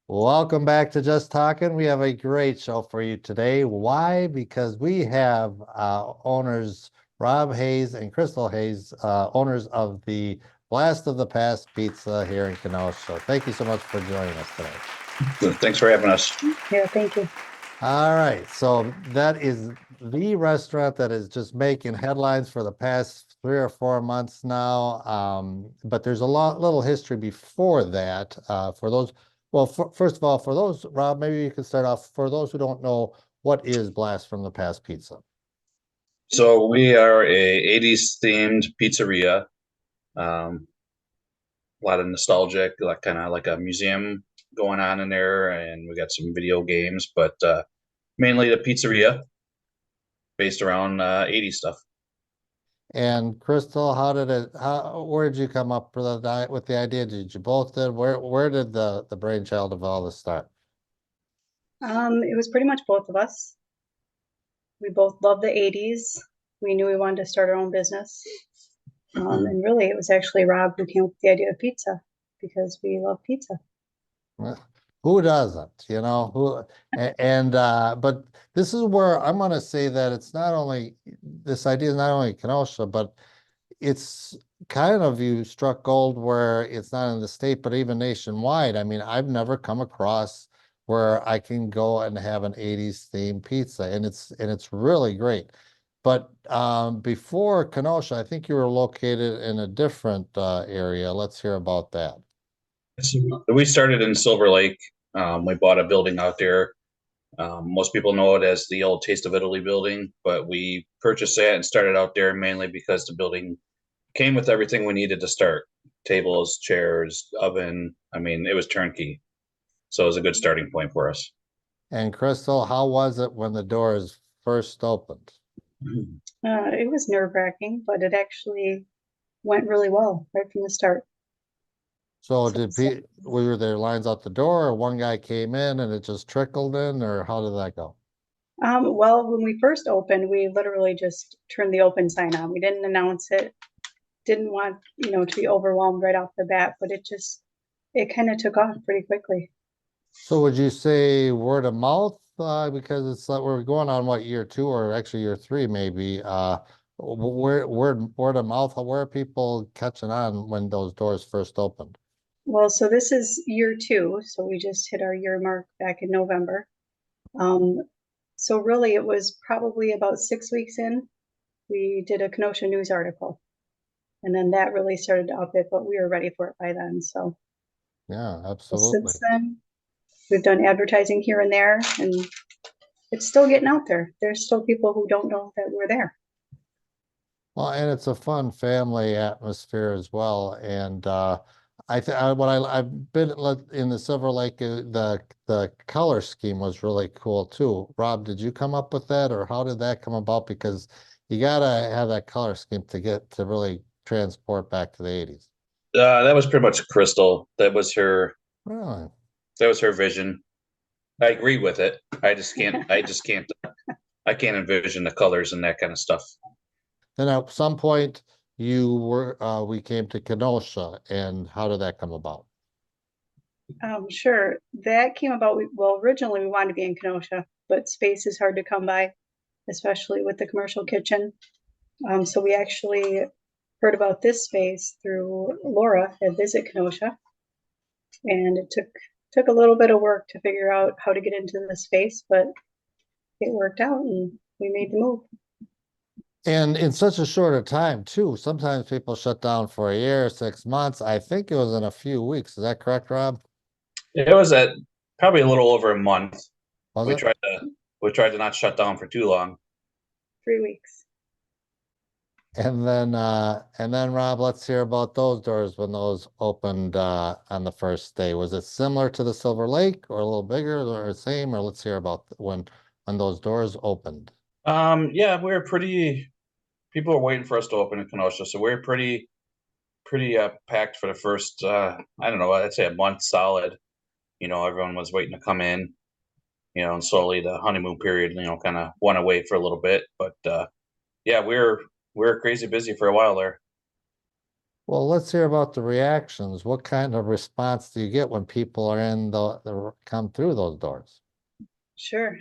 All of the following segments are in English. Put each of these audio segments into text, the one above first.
Welcome back to Just Talking. We have a great show for you today. Why? Because we have owners Rob Hayes and Crystal Hayes, owners of the Blast of the Past Pizza here in Kenosha. Thank you so much for joining us today. Thanks for having us. Yeah, thank you. All right, so that is the restaurant that is just making headlines for the past 3 or 4 months now. But there's a little history before that. For those, well, first of all, for those, Rob, maybe you could start off. For those who don't know, what is Blast from the Past Pizza? So we are a 80s themed pizzeria. A lot of nostalgic, like kind of like a museum going on in there, and we got some video games, but mainly the pizzeria based around 80s stuff. And Crystal, how did it? Where did you come up with the idea? Did you both did? Where did the brainchild of all this start? It was pretty much both of us. We both loved the 80s. We knew we wanted to start our own business. And really, it was actually Rob who came up with the idea of pizza because we love pizza. Well, who doesn't, but this is where I'm going to say that it's not only this idea is not only Kenosha, but it's kind of you struck gold where it's not in the state, but even nationwide. I mean, I've never come across where I can go and have an 80s themed pizza, and it's really great. But before Kenosha, I think you were located in a different area. Let's hear about that. So we started in Silver Lake. We bought a building out there. Most people know it as the old Taste of Italy building, but we purchased that and started out there mainly because the building came with everything we needed to start: tables, chairs, oven. I mean, it was turnkey. So it was a good starting point for us. And Crystal, how was it when the doors first opened? It was nerve-wracking, but it actually went really well right from the start. So So, did were there lines out the door, or one guy came in and it just trickled in, or how did that go? well, when we first opened, we literally just turned the open sign on. We didn't announce it, didn't want, to be overwhelmed right off the bat, but it kind of took off pretty quickly. So would you say word of mouth? Because it's like we're going on what year two or actually year three maybe. Word of mouth. Where are people catching on when those doors first opened? Well, so this is year two, so we just hit our year mark back in November. Um, so really, it was probably about 6 weeks in, we did a Kenosha News article, and then that really started to up it, but we were ready for it by then. So Yeah, since absolutely. then, we've done advertising here and there, and it's still getting out there. There's still people who don't know that we're there. Well, and it's a fun family atmosphere as well. And I think I've been in the Silver Lake. The color scheme was really cool too. Rob, did you come up with that, or how did that come about? Because you gotta have that color scheme to get to really transport back to the 80s. That was pretty much Crystal. That was her. Really? That was her vision. I agree with it. I just can't. I just can't. I can't envision the colors and that kind of stuff. Then at some point we came to Kenosha, and how did that come about? Sure, that came about. Well, originally we wanted to be in Kenosha, but space is hard to come by, especially with the commercial kitchen. So we actually heard about this space through Laura at Visit Kenosha, and it took a little bit of work to figure out how to get into the space, but it worked out, and we made the move. And in such a short a time, too. Sometimes people shut down for a year, 6 months. I think it was in a few weeks. Is that correct, Rob? It was at probably a little over a month. Was We it? tried to we tried to not shut down for too long. 3 weeks. And then Rob, let's hear about those doors when those opened on the first day. Was it similar to the Silver Lake or a little bigger or the same? Or let's hear about when those doors opened. Yeah, we were pretty. People were waiting for us to open in Kenosha, so we were pretty packed for the first. I don't know. I'd say a month solid. Everyone was waiting to come in. And slowly the honeymoon period, kind of went away for a little bit. But yeah, we were crazy busy for a while there. Well, let's hear about the reactions. What kind of response do you get when people are in come through those doors? Sure.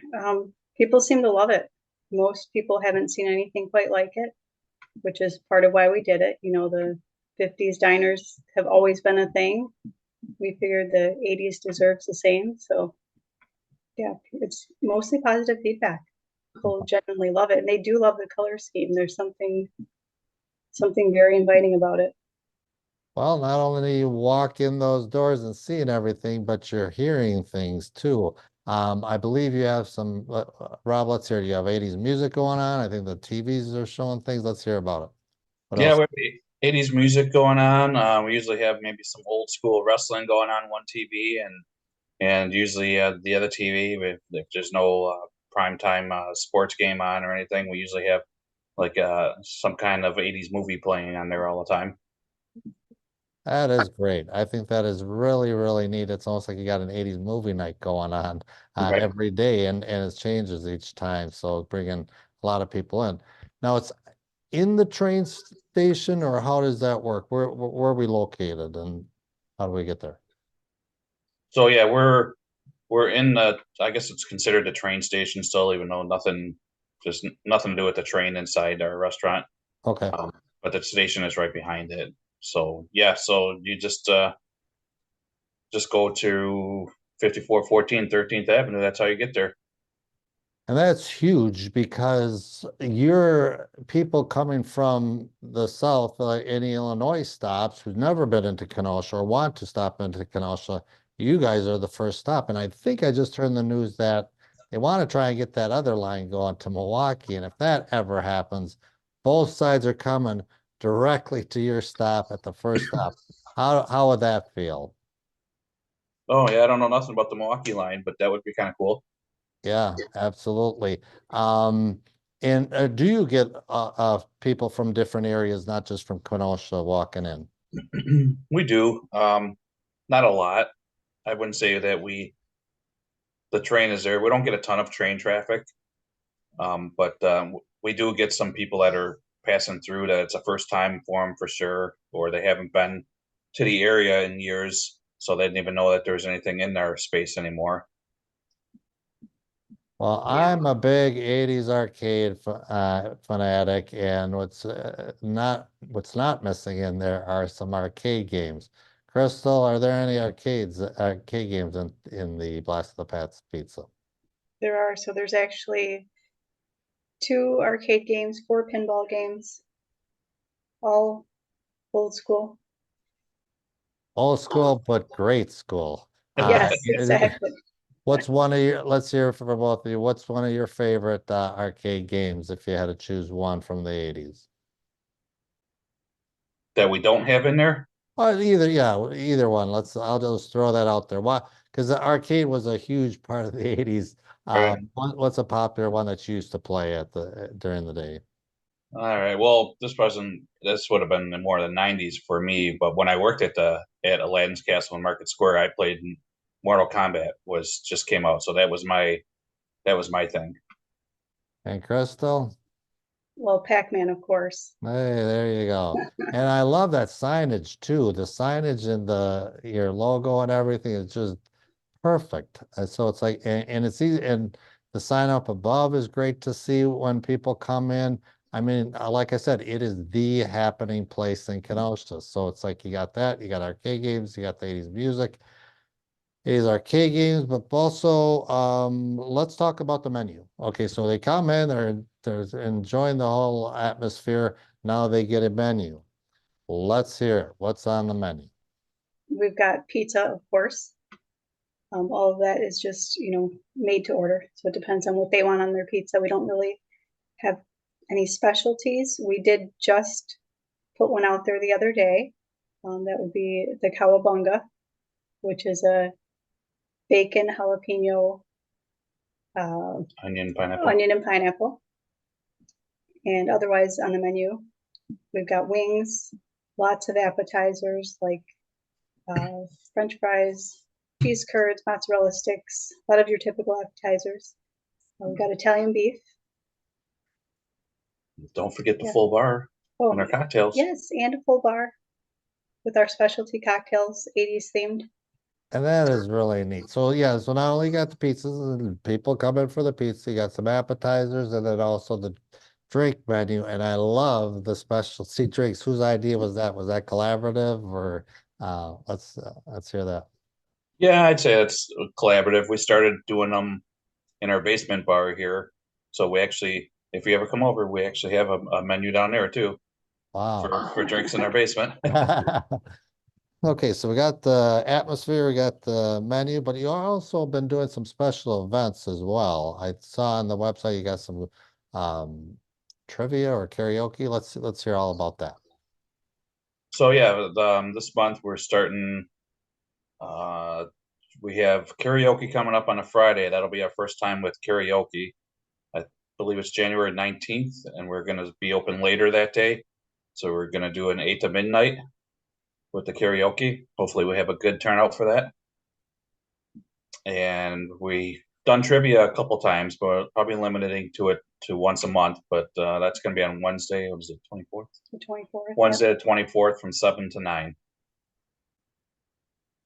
People seem to love it. Most people haven't seen anything quite like it, which is part of why we did it. You know, the 50s diners have always been a thing. We figured the 80s deserves the same. So, yeah, it's mostly positive feedback. People genuinely love it, and they do love the color scheme. There's something very inviting about it. Well, not only do you walk in those doors and seeing everything, but you're hearing things too. I believe you have some, Rob, let's hear, you have 80s music going on. I think the TVs are showing things. Let's hear about it. What Yeah, else? we have 80s music going on. We usually have maybe some old school wrestling going on one TV, and usually the other TV, if there's no prime time sports game on or anything, we usually have like some kind of 80s movie playing on there all the time. That is great. I think that is really, really neat. It's almost like you got an 80s movie night going on Right. every day and it changes each time. So bringing a lot of people in. Now it's in the train station or how does that work? Where are we located and how do we get there? So yeah, we're in the, I guess it's considered a train station still, even though just nothing to do with the train inside our restaurant. Okay. But the station is right behind it. So yeah, so you just go to 5414 13th Avenue. That's how you get there. And that's huge because you're people coming from the south, any Illinois stops who've never been into Kenosha or want to stop into Kenosha. You guys are the first stop. And I think I just heard in the news that they want to try and get that other line going to Milwaukee. And if that ever happens, both sides are coming directly to your stop at the first stop. How would that feel? Oh yeah, I don't know nothing about the Milwaukee line, but that would be kind of cool. Yeah, absolutely. Um, and do you get people from different areas, not just from Kenosha, walking in? We do. Not a lot. I wouldn't say that the train is there. We don't get a ton of train traffic. But we do get some people that are passing through that it's a first time for them for sure, or they haven't been to the area in years, so they didn't even know that there's anything in their space anymore. Well, Yeah, I'm a big 80s arcade fanatic, and what's not missing in there are some arcade games. Crystal, are there any arcade games in the Blast of the Pats pizza? there are. So there's actually two arcade games, four pinball games, all old school. Old school, but great school. Yes, exactly. What's one of your, let's hear from both of you. What's one of your favorite arcade games if you had to choose one from the 80s? That we don't have in there. Either one. I'll just throw that out there. Why? Because the arcade was a huge part of the 80s. Right. What's a popular one that you used to play during the day? All right. Well, this would have been more the '90s for me. But when I worked at Aladdin's Castle in Market Square, I played Mortal Kombat was just came out, so that was my thing. And Crystal? Well, Pac-Man, of course. Hey, there you go. And I love that signage too. The signage and your logo and everything is just perfect. So it's like, and it's easy, and the sign up above is great to see when people come in. I mean, like I said, it is the happening place in Kenosha. So it's like you got that, you got arcade games, you got the 80s music, 80s arcade games, but also let's talk about the menu. Okay, so they come in, they're enjoying the whole atmosphere. Now they get a menu. Let's hear it. What's on the menu? We've got pizza, of course. All of that is just, made to order. So it depends on what they want on their pizza. We don't really have any specialties. We did just put one out there the other day. That would be the cowabunga, which is a bacon, jalapeno, Onion, pineapple. onion, and pineapple. And otherwise on the menu, we've got wings, lots of appetizers like French fries, cheese curds, mozzarella sticks, a lot of your typical appetizers. We've got Italian beef. Don't forget the Yeah. full bar Oh, and our cocktails. yes, and a full bar. with our specialty cocktails, 80s themed. And that is really neat. So yeah, so not only you got the pizzas and people come in for the pizza, you got some appetizers and then also the drink menu. And I love the specialty drinks. Whose idea was that? Was that collaborative or let's hear that. Yeah, I'd say it's collaborative. We started doing them in our basement bar here. So we actually, if you ever come over, we actually have a menu down there too Wow. for drinks in our basement. Okay, so we got the atmosphere, we got the menu, but you also been doing some special events as well. I saw on the website you got some um trivia or karaoke. Let's hear all about that. So yeah, this month we're starting. Uh, we have karaoke coming up on a Friday. That'll be our first time with karaoke. I believe it's January 19th, and we're going to be open later that day. So we're going to do an 8 to midnight with the karaoke. Hopefully, we have a good turnout for that. And we done trivia a couple times, but probably limiting to it to once a month. But that's going to be on Wednesday. What was it, 24th? The 24th. Wednesday, the 24th, from 7 to 9.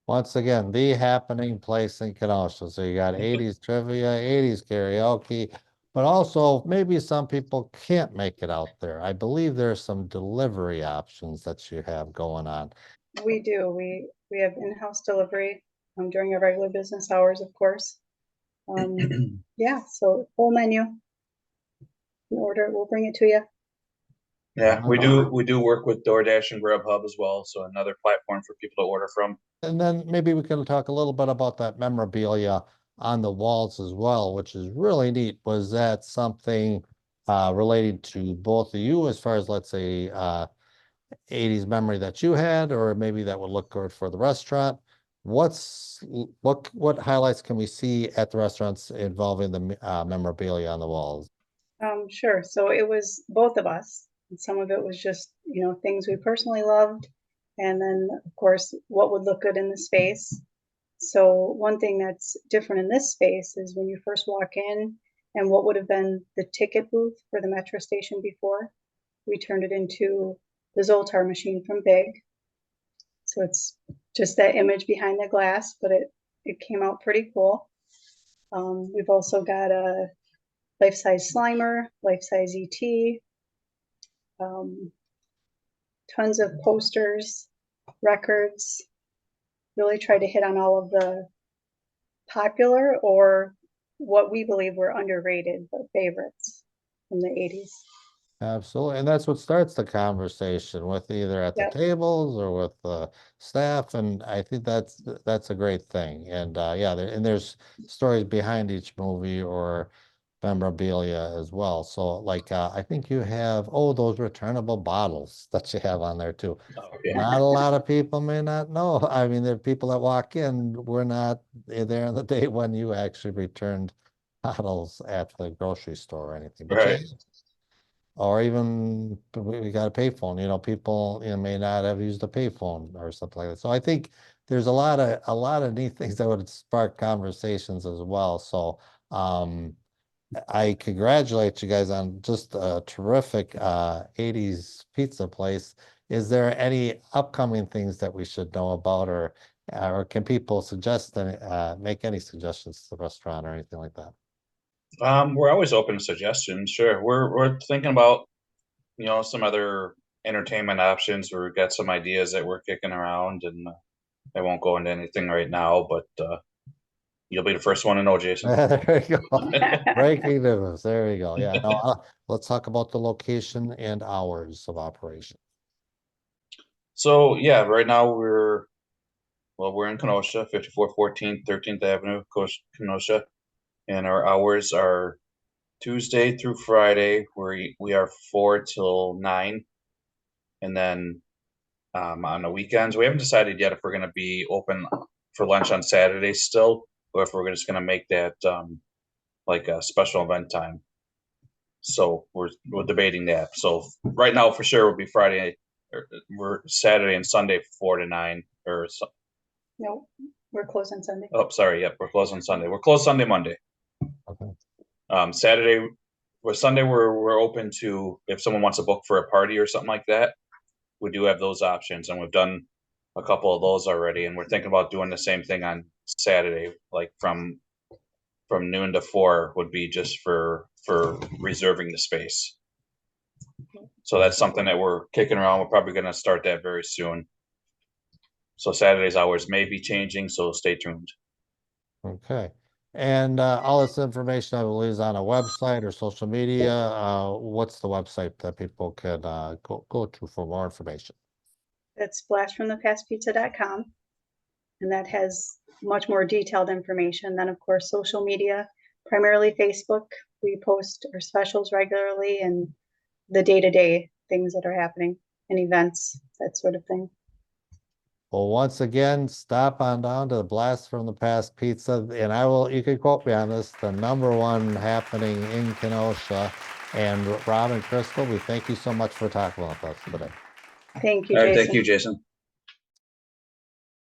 Once again, the happening place in Kenosha. So you got 80s trivia, 80s karaoke, but also maybe some people can't make it out there. I believe there's some delivery options that you have going on. We do. We have in-house delivery during our regular business hours, of course. Yeah, so full menu. You order it, we'll bring it to you. Yeah, we do work with DoorDash and Grubhub as well, so another platform for people to order from. And then maybe we can talk a little bit about that memorabilia on the walls as well, which is really neat. Was that something related to both of you as far as, let's say, 80s memory that you had, or maybe that would look good for the restaurant? What highlights can we see at the restaurants involving the memorabilia on the walls? Sure. So it was both of us. And some of it was just, things we personally loved. And then, of course, what would look good in the space. So one thing that's different in this space is when you first walk in and what would have been the ticket booth for the metro station before, we turned it into the Zoltar machine from Big. So it's just that image behind the glass, but it came out pretty cool. We've also got a life-size Slimer, life-size ET, tons of posters, records. Really tried to hit on all of the popular or what we believe were underrated but favorites from the 80s. Absolutely. And that's what starts the conversation with either at the Yep. tables or with the staff. And I think that's a great thing. And yeah, there's stories behind each movie or memorabilia as well. So like I think you have those returnable bottles that you have on there too. Oh, yeah. Not a lot of people may not know. I mean, there are people that walk in, we're not there on the day when you actually returned bottles at the grocery store or anything. But yeah, Right. or even we got a payphone, people, may not have used a payphone or something like that. So I think there's a lot of neat things that would spark conversations as well. So I congratulate you guys on just a terrific 80s pizza place. Is there any upcoming things that we should know about, or can people suggest make any suggestions to the restaurant or anything like that? We're always open to suggestions. Sure, we're thinking about some other entertainment options. We've got some ideas that we're kicking around, and I won't go into anything right now, but you'll be the first one to know, Jason. There you go. Breaking news. There you go. Yeah. No, let's talk about the location and hours of operation. So yeah, right now we're in Kenosha, 5414 13th Avenue, Kenosha, and our hours are Tuesday through Friday, where we are 4 till 9, and then on the weekends we haven't decided yet if we're going to be open for lunch on Saturdays still, or if we're just going to make that like a special event time. So we're debating that. So right now, for sure, will be Friday, we're Saturday and Sunday 4 to 9, or No, we're closed on Sunday. oh, sorry, yep, we're closed on Sunday. We're closed Sunday, Monday. Okay. Saturday, Sunday we're open to if someone wants to book for a party or something like that. We do have those options, and we've done a couple of those already, and we're thinking about doing the same thing on Saturday, like from noon to 4 would be just for reserving the space. So that's something that we're kicking around. We're probably going to start that very soon. So Saturday's hours may be changing, so stay tuned. Okay. And all this information, I believe, is on a website or social media. What's the website that people can go to for more information? That's splashfromthepastpizza.com. And that has much more detailed information. Then, of course, social media, primarily Facebook. We post our specials regularly and the day-to-day things that are happening and events, that sort of thing. Well, once again, stop on down to the Blast from the Past Pizza, and you can quote me on this, the #1 happening in Kenosha. And Rob and Crystal, we thank you so much for talking with us today. Thank you, All right, Jason. thank you, Jason.